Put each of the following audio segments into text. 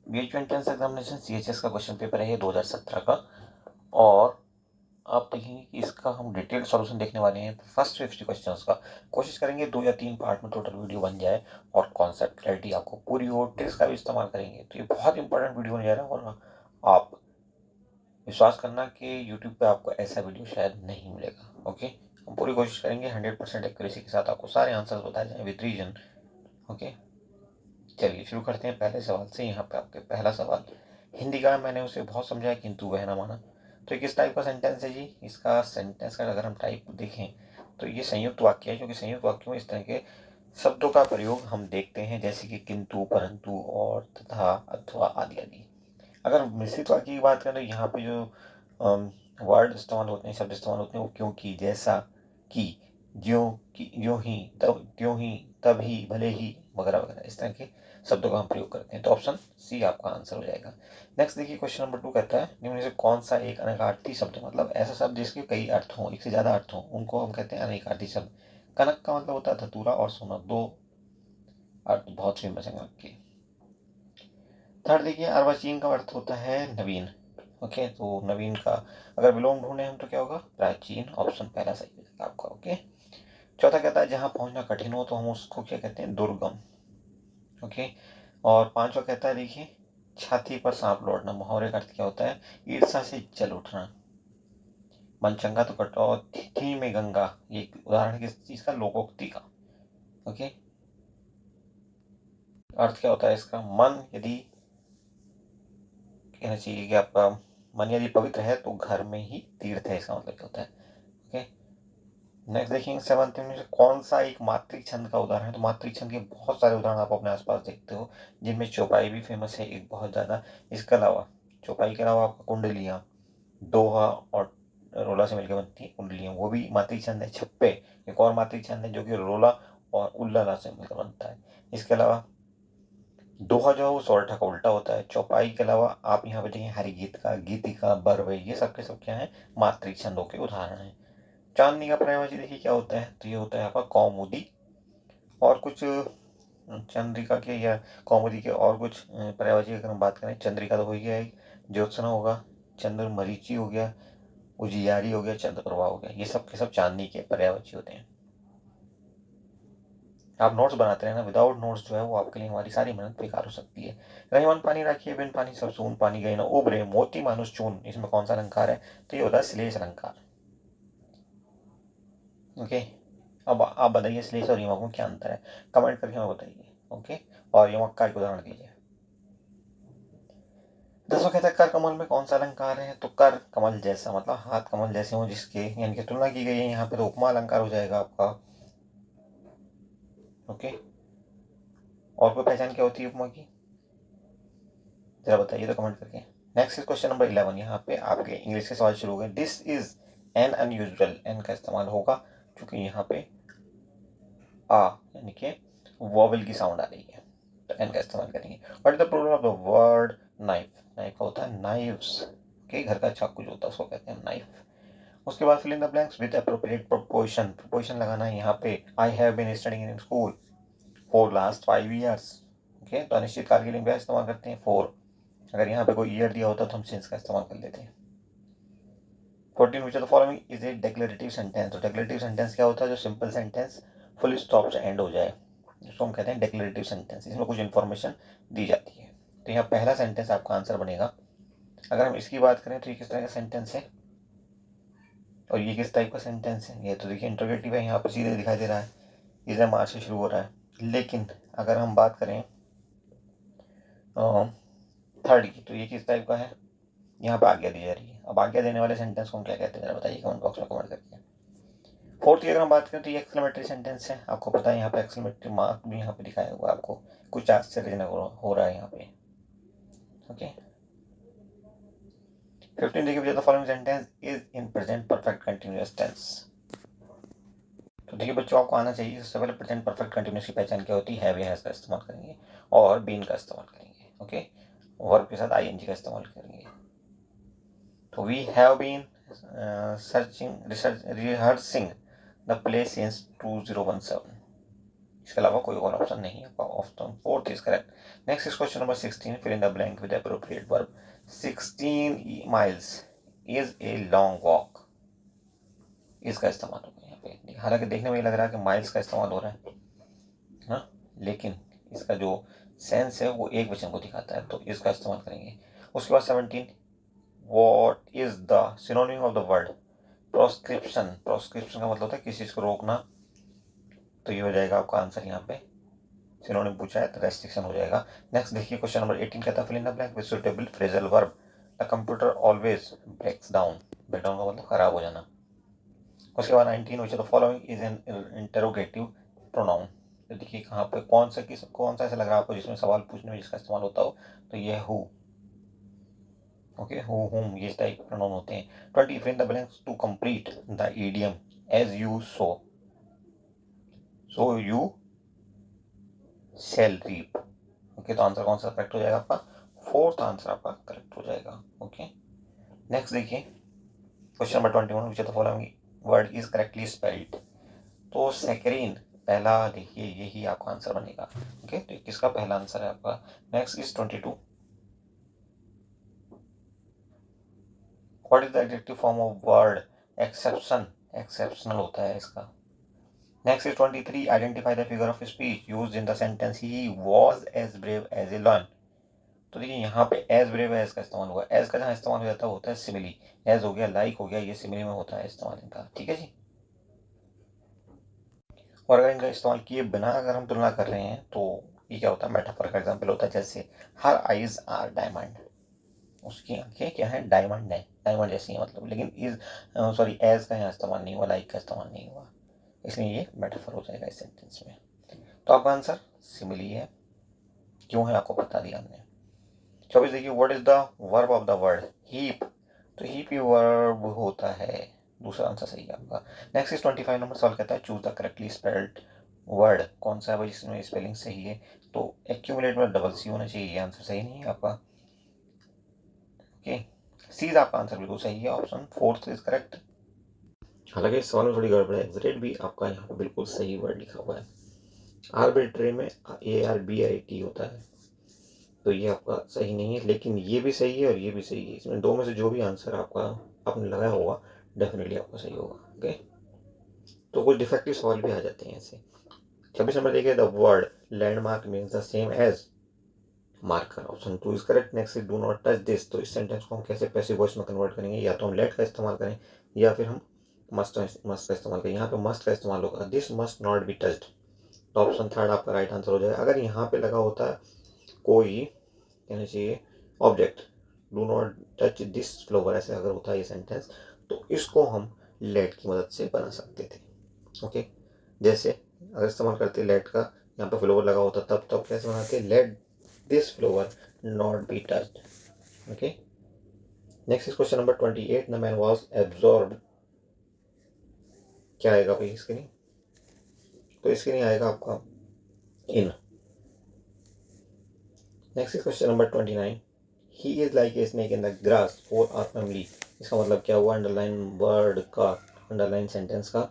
BHU entrance examination CHS का question paper है ये 2017 का, और आप देखेंगे कि इसका हम डिटेल्ड सॉल्यूशन देखने वाले हैं। फर्स्ट 50 क्वेश्चंस का कोशिश करेंगे 2 या 3 पार्ट में टोटल वीडियो बन जाए और कॉन्सेप्ट क्लैरिटी आपको पूरी हो। ट्रिक्स का भी इस्तेमाल करेंगे, तो ये बहुत इंपॉर्टेंट वीडियो होने जा रहा है। और आप विश्वास करना कि यूट्यूब पे आपको ऐसा वीडियो शायद नहीं मिलेगा। ओके, हम पूरी कोशिश करेंगे 100% एक्यूरेसी के साथ आपको सारे आंसर्स बताए जाएं विद रीजन। ओके, चलिए शुरू करते हैं पहले सवाल से। यहाँ पे आपके पहला सवाल हिंदी का, मैंने उसे बहुत समझाया किंतु वह ना माना। तो किस टाइप का सेंटेंस है जी? इसका सेंटेंस का अगर हम टाइप देखें तो ये संयुक्त वाक्य है, क्योंकि संयुक्त वाक्यों में इस तरह के शब्दों का प्रयोग हम देखते हैं, जैसे कि किंतु, परंतु, और, तथा, अथवा आदि आदि। अगर मिश्रित वाक्य की बात करें तो यहाँ पे जो वर्ड इस्तेमाल होते हैं, शब्द इस्तेमाल होते हैं, वो क्योंकि, जैसा कि, ज्यों कि, ज्यों ही, तब, त्यों ही, तभी, भले ही, वगैरह वगैरह, इस तरह के शब्दों का हम प्रयोग करते हैं। तो ऑप्शन सी आपका आंसर हो जाएगा। नेक्स्ट देखिए, क्वेश्चन नंबर 2 कहता है निम्न में से कौन सा एक अनेकार्थी शब्द, मतलब ऐसा शब्द जिसके कई अर्थ हों, एक से ज्यादा अर्थ हों, उनको हम कहते हैं अनेकार्थी शब्द। कनक का मतलब होता है धतूरा और सोना, दो अर्थ बहुत फेमस है कनक के। थर्ड देखिए, अर्वाचीन का अर्थ होता है नवीन। ओके, तो नवीन का अगर विलोम ढूंढे हम तो क्या होगा? प्राचीन। ऑप्शन पहला सही है आपका। ओके, चौथा कहता है जहां पहुंचना कठिन हो तो हम उसको क्या कहते हैं? दुर्गम। ओके, और पांचवा कहता है देखिए, छाती पर सांप लौटना, मुहावरे का अर्थ क्या होता है? ईर्षा से जल उठना। मनचंगा तो कटौती में गंगा, ये उदाहरण किस चीज का? लोकोक्ति का। ओके, अर्थ क्या होता है इसका? मन यदि, कहना चाहिए कि आपका मन यदि पवित्र है तो घर में ही तीर्थ है, इसका मतलब क्या होता है? ओके, नेक्स्ट देखेंगे सेवंथ में से कौन सा एक मातृक छंद का उदाहरण है? तो मातृक छंद के बहुत सारे उदाहरण आप अपने आसपास देखते हो, जिनमें चौपाई भी फेमस है एक बहुत ज्यादा। इसके अलावा चौपाई के अलावा आपका कुंडलियां, दोहा और रोला से मिलकर बनती है कुंडलियां, वो भी मातृक छंद है। छप्पे एक और मातृक छंद है जो कि रोला और उल्लाला से मिलकर बनता है। इसके अलावा दोहा जो है वो सोरठा का उल्टा होता है। चौपाई के अलावा आप यहाँ पे देखें हरिगीत का, गीतिका, बरवे, ये सब के सब क्या है? मातृक छंदों के उदाहरण है। चांदनी का पर्यायवाची देखिए क्या होता है? तो ये होता है आपका कौमुदी। और कुछ चंद्रिका के या कौमुदी के और कुछ पर्यायवाची अगर हम बात करें, चंद्रिका तो हो गया, एक ज्योत्सना होगा, चंद्र मरीचि हो गया, उजियारी हो गया, चंद्रप्रभा हो गया, ये सब के सब चांदनी के पर्यायवाची होते हैं। आप नोट्स बनाते हैं ना, विदाउट नोट्स जो है वो आपके लिए हमारी सारी मेहनत बेकार हो सकती है। रही मन पानी राखिए बिन पानी सब सून, पानी गई ना उबरे, मोती मानुष चून, इसमें कौन सा अलंकार है? तो ये होता है श्लेष अलंकार। ओके, अब आप बताइए श्लेष और यमक में क्या अंतर है? कमेंट करके हमें बताइए। ओके, और यमक का एक उदाहरण दीजिए। दसवां कहता है कर कमल में कौन सा अलंकार है? तो कर कमल जैसा, मतलब हाथ कमल जैसे हो जिसके, यानी कि तुलना की गई है यहाँ पे, तो उपमा अलंकार हो जाएगा आपका। ओके, और कोई पहचान क्या होती है उपमा की? जरा बताइए तो कमेंट करके। Next is question number 11। यहाँ पे आपके इंग्लिश के सवाल शुरू हो गए। This is an unusual, an का इस्तेमाल होगा क्योंकि यहाँ पे आ यानी कि वॉवल की साउंड आ रही है, तो एन का इस्तेमाल करेंगे। What is the plural of the word knife? Knife का होता है नाइव्स। ओके, घर का चाकू जो होता है उसको कहते हैं नाइफ। उसके बाद fill in the blanks with appropriate proportion. Proportion लगाना है यहाँ पे। I have been studying in school for last 5 years। Okay, तो अनिश्चित काल के लिए क्या इस्तेमाल करते हैं? फॉर। अगर यहाँ पे कोई ईयर दिया होता तो हम सिंस का इस्तेमाल कर लेते हैं। 14 which of the following is a declarative sentence? तो डिक्लेरेटिव सेंटेंस क्या होता है? जो सिंपल सेंटेंस फुल स्टॉप से एंड हो जाए, जिसको हम कहते हैं डिक्लेरेटिव सेंटेंस। इसमें कुछ इंफॉर्मेशन दी जाती है। तो यहाँ पहला सेंटेंस आपका आंसर बनेगा। अगर हम इसकी बात करें तो ये किस तरह का सेंटेंस है और ये किस टाइप का सेंटेंस है? ये तो देखिए इंटरोगेटिव है, यहाँ पर सीधे दिखाई दे रहा है, इधर मार्च से शुरू हो रहा है। लेकिन अगर हम बात करें थर्ड की, तो ये किस टाइप का है? यहाँ पे आज्ञा दी जा रही है। अब आज्ञा देने वाले सेंटेंस को हम क्या कहते हैं? जरा बताइए कमेंट बॉक्स में कमेंट करके। फोर्थ की अगर हम बात करें तो ये एक्सक्लेमेटरी सेंटेंस है। आपको पता है यहाँ पे एक्सक्लेमेटरी मार्क भी यहाँ पे दिखाया हुआ है, आपको कुछ आश्चर्यजनक हो रहा है यहाँ पे। ओके, 15 देखिए, the following sentence is in present perfect continuous tense. तो देखिए बच्चों, आपको आना चाहिए। सबसे पहले प्रेजेंट परफेक्ट कंटिन्यूअस की पहचान क्या होती है? हैव या हैज का इस्तेमाल करेंगे और बीन का इस्तेमाल करेंगे। ओके, वर्ब के साथ आईएनजी का इस्तेमाल करेंगे। तो we have been rehearsing the play since 2017। इसके अलावा कोई और ऑप्शन नहीं है। Option 4 is correct. Next is question number 16, fill in the blank with appropriate verb. 16 miles is a long walk, इसका इस्तेमाल होगा यहाँ पे। हालांकि देखने में ये लग रहा है कि माइल्स का इस्तेमाल हो रहा है ना, लेकिन इसका जो सेंस है वो एक वचन को दिखाता है, तो इसका इस्तेमाल करेंगे। उसके बाद 17, what is the synonym of the word proscription. Proscription का मतलब होता है किसी चीज को रोकना, तो ये हो जाएगा आपका आंसर। यहाँ पे सिनोनिम पूछा है तो रेस्ट्रिक्शन हो जाएगा। नेक्स्ट देखिए क्वेश्चन नंबर 18 कहता है fill in the blank with suitable phrasal verb. The computer always breaks down. Break down का मतलब खराब हो जाना। उसके बाद 19, which the following is an interrogative pronoun. तो देखिए कहाँ पे कौन सा ऐसा लग रहा है आपको जिसमें सवाल पूछने में जिसका इस्तेमाल होता हो, तो ये हु, ओके, हु हुम, ये टाइप के प्रोनाउन होते हैं। 20, fill in the blanks to complete the idiom as you sow you shall reap. Okay, तो आंसर कौन सा करेक्ट हो जाएगा आपका? फोर्थ आंसर आपका करेक्ट हो जाएगा। ओके, नेक्स्ट देखिए question number 21, which of the following word is correctly spelled. तो सैकरीन पहला देखिए यही आपका आंसर बनेगा। ओके, तो किसका पहला आंसर है आपका? Next is 22, what is the adjective form of word exception. Exceptional होता है इसका। Next is 23, identify the figure of speech used in the sentence he was as brave as a lion. तो देखिए यहाँ पे एज ब्रेव एज का इस्तेमाल हुआ। एज का जहाँ इस्तेमाल हो जाता है होता है सिमिली। एज हो गया, लाइक हो गया, ये सिमिली में होता है इस्तेमाल इनका। ठीक है जी। और अगर इनका इस्तेमाल किए बिना अगर हम तुलना कर रहे हैं तो ये क्या होता है? मेटाफर का एग्जाम्पल होता है। जैसे हर आइज आर डायमंड, उसकी आंखें क्या है? डायमंड है, डायमंड जैसी है मतलब। लेकिन इज सॉरी एज का यहाँ इस्तेमाल नहीं हुआ, लाइक का इस्तेमाल नहीं हुआ, इसलिए ये मेटाफर हो जाएगा इस सेंटेंस में। तो आपका आंसर सिमिली है। क्यों है आपको बता दिया हमने। 24 देखिए, what is the verb of the word heap. तो हीप ही वर्ब होता है। दूसरा आंसर सही है आपका। नेक्स्ट इज 25 नंबर सवाल कहता है choose the correctly spelled word. कौन सा है भाई जिसमें स्पेलिंग सही है? तो एक्यूमुलेट में डबल सी होना चाहिए, ये आंसर सही नहीं है आपका। ओके, सी इज आपका आंसर बिल्कुल सही है, ऑप्शन 4 इज करेक्ट। हालांकि इस सवाल में थोड़ी गड़बड़ है, एग्जैक्ट भी आपका यहाँ पे बिल्कुल सही वर्ड लिखा हुआ है। आर्बिट्री में ARBIT होता है, तो ये आपका सही नहीं है। लेकिन ये भी सही है और ये भी सही है। इसमें दो में से जो भी आंसर आपका आपने लगाया होगा डेफिनेटली आपका सही होगा। ओके, तो कुछ डिफेक्टिव सवाल भी आ जाते हैं ऐसे। 26 नंबर देखिए, the word landmark means the same as marker. Option 2 is correct. Next do not touch this. तो इस सेंटेंस को हम कैसे पैसिव वॉइस में कन्वर्ट करेंगे? या तो हम लेट का इस्तेमाल करें या फिर हम मस्ट का इस्तेमाल करें। यहाँ पे मस्ट का इस्तेमाल होगा, this must not be touched. तो ऑप्शन 3 आपका राइट आंसर हो जाएगा। अगर यहाँ पे लगा होता है कोई कहना चाहिए object, do not touch this flower, ऐसे अगर होता है ये सेंटेंस, तो इसको हम लेट की मदद से बना सकते थे। ओके, जैसे अगर इस्तेमाल करते लेट का, यहाँ पे फ्लावर लगा होता तब कैसे बनाते? Let this flower not be touched. Okay, next is question number 28, the man was absorbed. क्या आएगा भाई इसके लिए? तो इसके लिए आएगा आपका in. Next is question number 29, he is like a snake in the grass for our family. इसका मतलब क्या हुआ? अंडरलाइन वर्ड का, अंडरलाइन सेंटेंस का,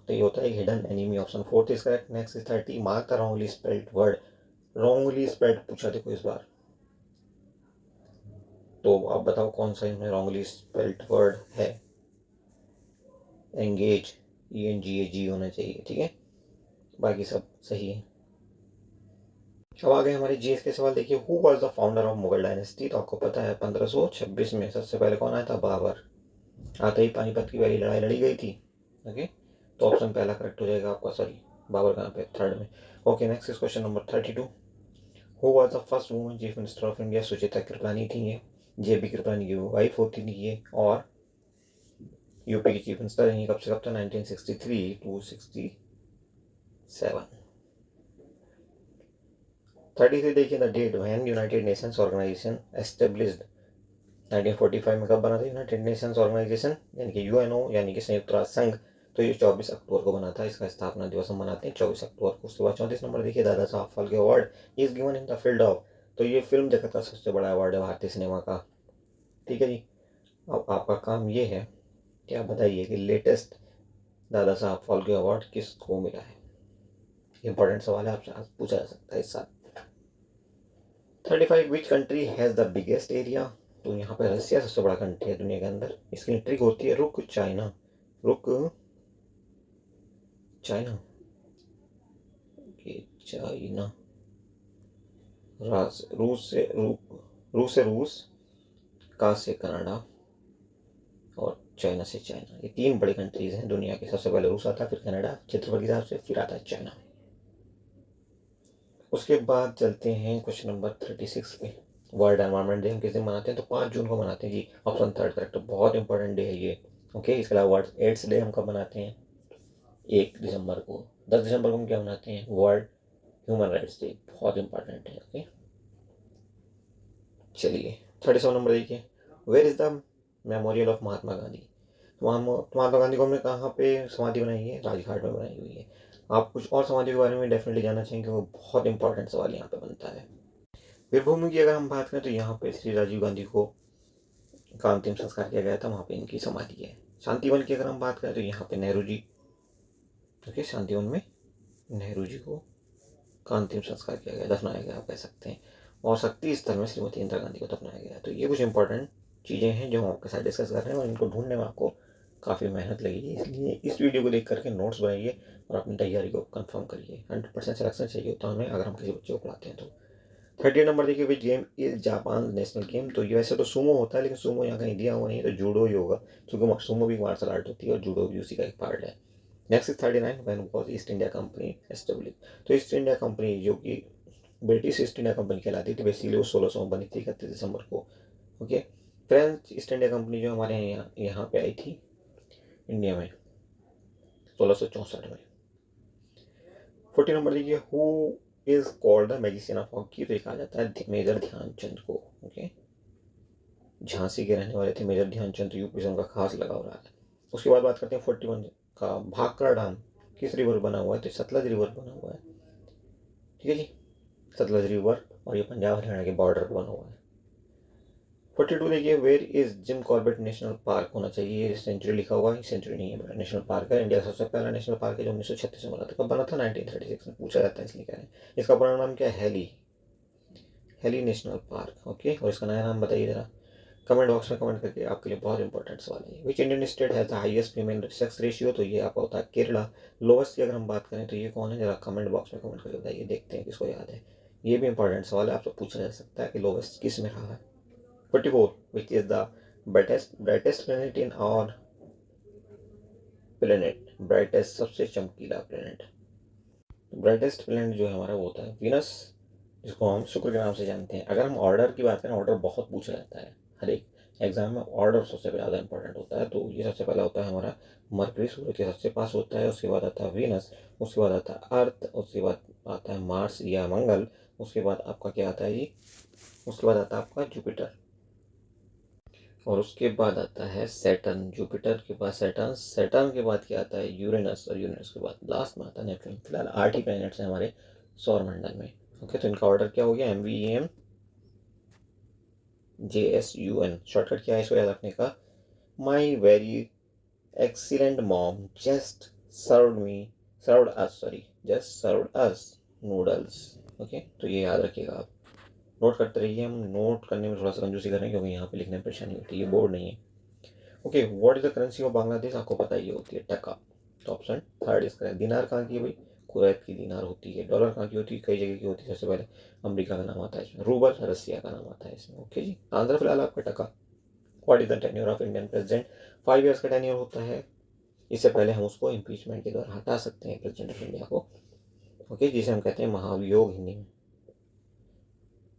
तो ये होता है hidden enemy. Option 4 is correct. Next is 30, mark the wrongly spelled word. Wrongly spelled पूछा देखो इस बार, तो आप बताओ कौन सा इसमें रॉन्गली स्पेल्ड वर्ड है? एंगेज, ENGAG होना चाहिए। ठीक है, बाकी सब सही है। अब आ गए हमारे जीएस के सवाल। देखिए, who was the founder of Mughal dynasty. तो आपको पता है 1526 में सबसे पहले कौन आया था? बाबर। आते ही पानीपत की पहली लड़ाई लड़ी गई थी। ओके, तो ऑप्शन पहला करेक्ट हो जाएगा आपका। सॉरी, बाबर कहाँ पे? थर्ड में। Okay, next is question number 32, who was the first woman chief minister of India. Sucheta Kripalani थी ये, JB कृपलानी की वाइफ होती थी ये, और यूपी की चीफ मिनिस्टर रही कब से कब तक? 1963 to 67। 33 देखिए, the date when United Nations Organization established. 1945 में कब बना था यूनाइटेड नेशंस ऑर्गेनाइजेशन, यानी कि UNO, यानी कि संयुक्त राष्ट्र संघ। तो ये 24 अक्टूबर को बना था। इसका स्थापना दिवस हम मनाते हैं 24 अक्टूबर को। उसके बाद 34 नंबर देखिए, Dada Saheb Phalke award is given in the field of. तो ये फिल्म जगत का सबसे बड़ा अवार्ड है भारतीय सिनेमा का। ठीक है जी, अब आपका काम ये है कि आप बताइए कि लेटेस्ट दादा साहब फाल्के अवार्ड किसको मिला है। इंपॉर्टेंट सवाल है, आपसे आज पूछा जा सकता है इस साल। 35 which country has the biggest area. तो यहाँ पे रसिया सबसे बड़ा कंट्री है दुनिया के अंदर। इसकी ट्रिक होती है रुक चाइना, रुक चाइना, चाइना, रूस से रूस, का से कनाडा और चाइना से चाइना। ये 3 बड़ी कंट्रीज हैं दुनिया की। सबसे पहले रूस आता है, फिर कनाडा क्षेत्रफल के हिसाब से, फिर आता है चाइना। उसके बाद चलते हैं क्वेश्चन नंबर 36 पे। वर्ल्ड एनवायरनमेंट डे हम किस दिन मनाते हैं? तो 5 जून को मनाते हैं जी। Option 3 correct. बहुत इंपॉर्टेंट डे है ये। ओके, इसके अलावा वर्ल्ड एड्स डे हम कब मनाते हैं? 1 दिसंबर को। 10 दिसंबर को हम क्या मनाते हैं? World human rights day. बहुत इंपॉर्टेंट है। ओके, चलिए 37 नंबर देखिए। Where is the memorial of Mahatma Gandhi. Mahatma Gandhi को हमने कहाँ पे समाधि बनाई है? राजघाट में बनाई हुई है। आप कुछ और समाधि के बारे में डेफिनेटली जानना चाहेंगे, वो बहुत इंपॉर्टेंट सवाल यहाँ पे बनता है। वीरभूमि की अगर हम बात करें तो यहाँ पे श्री राजीव गांधी को का अंतिम संस्कार किया गया था, वहाँ पे इनकी समाधि है। शांतिवन की अगर हम बात करें तो यहाँ पे नेहरू जी, ओके, शांतिवन में नेहरू जी को का अंतिम संस्कार किया गया, दफनाया गया आप कह सकते हैं। और शक्ति स्थल में श्रीमती इंदिरा गांधी को दफनाया गया। तो ये कुछ इंपॉर्टेंट चीज़ें हैं जो हम आपके साथ डिस्कस कर रहे हैं, और इनको ढूंढने में आपको काफ़ी मेहनत लगेगी। इसलिए इस वीडियो को देख करके नोट्स बनाइए और अपनी तैयारी को कंफर्म करिए। 100% सिलेक्शन चाहिए होता है हमें अगर हम किसी बच्चे को पढ़ाते हैं तो। 30 नंबर देखिए, which game is Japan national game. तो ये वैसे तो सूमो होता है, लेकिन सूमो यहाँ कहीं दिया हुआ नहीं है, तो जूडो ही होगा, क्योंकि सूमो भी मार्शल आर्ट होती है और जूडो भी उसी का एक पार्ट है। Next is 39, when was east India company establish. तो ईस्ट इंडिया कंपनी जो कि ब्रिटिश ईस्ट इंडिया कंपनी कहलाती थी, बेसिकली वो 1600 में बनी थी 31 दिसंबर को। Okay, French east India company जो हमारे यहाँ पे आई थी इंडिया में 1664 में। 40 नंबर देखिए, who is called the magician of hockey. तो कहा जाता है मेजर ध्यानचंद को। ओके, झांसी के रहने वाले थे मेजर ध्यानचंद, तो यूपी से उनका खास लगाव रहा है। उसके बाद बात करते हैं 41 का, भाखड़ा डैम किस रिवर बना हुआ है? तो सतलज रिवर बना हुआ है। ठीक है जी, सतलज रिवर, और ये पंजाब हरियाणा के बॉर्डर पर बना हुआ है। 42 देखिए, where is Jim Corbett National Park होना चाहिए। ये सेंचुरी लिखा हुआ है, सेंचुरी नहीं है, नेशनल पार्क है। इंडिया का सबसे पहला नेशनल पार्क है जो 1936 में बना था। कब बना था? 1936 में। पूछा जाता है इसलिए कह रहे हैं। इसका पूरा नाम क्या है? Heli national park. ओके, और इसका नया नाम बताइए जरा कमेंट बॉक्स में कमेंट करके। आपके लिए बहुत इंपॉर्टेंट सवाल है। Which Indian state has the highest female sex ratio. तो ये आपका होता है केरला। लोवेस्ट की अगर हम बात करें तो ये कौन है? जरा कमेंट बॉक्स में कमेंट करके बताइए, देखते हैं किसको याद है। ये भी इंपॉर्टेंट सवाल है, आपसे पूछा जा सकता है कि लोवेस्ट किस में रहा है। 44, which is the brightest planet in our planet. Brightest सबसे चमकीला प्लेनेट, ब्राइटेस्ट प्लेनेट जो है हमारा वो होता है वीनस, जिसको हम शुक्र के नाम से जानते हैं। अगर हम ऑर्डर की बात करें, ऑर्डर बहुत पूछा जाता है हर एक एग्जाम में। ऑर्डर सबसे ज़्यादा इंपॉर्टेंट होता है। तो ये सबसे पहला होता है हमारा मरकरी, सूरज के सबसे पास होता है। उसके बाद आता है वीनस, उसके बाद आता है अर्थ, उसके बाद आता है मार्स या मंगल, उसके बाद आपका क्या आता है जी? उसके बाद आता है आपका जुपिटर, और उसके बाद आता है सैटर्न। जुपिटर के बाद सैटर्न, सैटर्न के बाद क्या आता है? यूरेनस, और यूरेनस के बाद लास्ट में आता है नेपच्यून। फिलहाल 8 ही प्लैनेट्स हैं हमारे सौरमंडल में। ओके, तो इनका ऑर्डर क्या हो गया? MVEM JSUN। शॉर्टकट क्या है इसको याद रखने का? My very excellent mom just served us noodles. Okay, तो ये याद रखिएगा आप, नोट करते रहिए। हम नोट करने में थोड़ा सा कंजूसी कर रहे हैं क्योंकि यहाँ पे लिखने में परेशानी होती है, ये बोर्ड नहीं है। Okay, what is the currency of Bangladesh? आपको पता ही होती है टका। तो ऑप्शन 3 इसका है। दिनार कहाँ की है भाई? कुवैत की दिनार होती है। डॉलर कहाँ की होती है? कई जगह की होती है। सबसे पहले अमेरिका का नाम आता है इसमें। रूबल रसिया का नाम आता है इसमें। ओके जी, आंध्र फिलहाल आपका टका। What is the tenure of Indian president? 5 years का टेन्योर होता है। इससे पहले हम उसको इम्पीचमेंट के द्वारा हटा सकते हैं प्रेसिडेंट ऑफ इंडिया को। ओके, जिसे हम कहते हैं महाभियोग हिंदी में।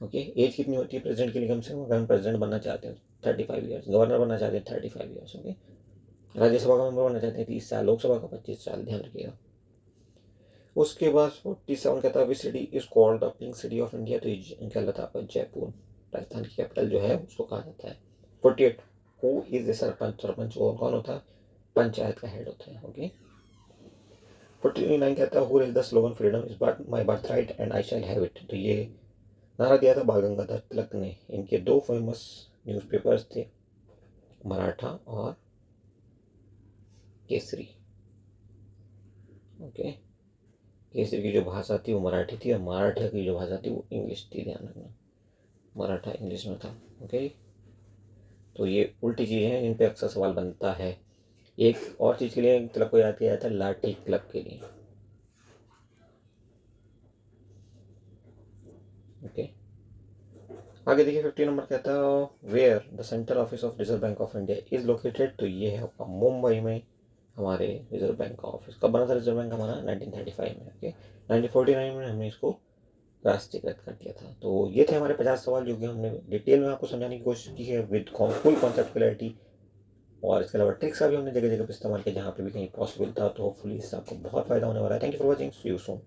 ओके, एज कितनी होती है प्रेसिडेंट के लिए? कम से कम अगर हम प्रेसिडेंट बनना चाहते हैं 35 ईयर्स, गवर्नर बनना चाहते हैं 35 ईयर्स। ओके, राज्यसभा का मेंबर बनना चाहते हैं 30 साल, लोकसभा का 25 साल, ध्यान रखिएगा। उसके बाद 47 कहता है city is called the pink city of India. तो ये कहलाता है आपका जयपुर, राजस्थान की कैपिटल जो है उसको कहा जाता है। 48, who is the sarpanch. Sarpanch वो कौन होता है? पंचायत का हेड होता है। ओके, 49 कहता है who is the slogan freedom is but my birth right and I shall have it. तो ये नारा दिया था बाल गंगाधर तिलक ने। इनके 2 फेमस न्यूज़पेपर्स थे, मराठा और केसरी। ओके, केसरी की जो भाषा थी वो मराठी थी और मराठा की जो भाषा थी वो इंग्लिश थी, ध्यान रखना, मराठा इंग्लिश में था। ओके, तो ये उल्टी चीज़ें हैं जिन पे अक्सर सवाल बनता है। एक और चीज़ के लिए क्लब को याद किया जाता है, लाठी क्लब के लिए। ओके, आगे देखिए 50 नंबर कहता है where the central office of Reserve Bank of India is located. तो ये है आपका मुंबई में हमारे रिजर्व बैंक का ऑफिस। कब बना था रिजर्व बैंक हमारा? 1935 में। ओके, 1949 में हमने इसको राष्ट्रीयकृत कर दिया था। तो ये थे हमारे 50 सवाल जो कि हमने डिटेल में आपको समझाने की कोशिश की है विद फुल कॉन्सेप्ट क्लैरिटी। और इसके अलावा ट्रिक्स का भी हमने जगह जगह पर इस्तेमाल किया जहाँ पे भी कहीं पॉसिबल था। तो होपफुली इससे आपको बहुत फायदा होने वाला है। Thank you for watching, see you soon.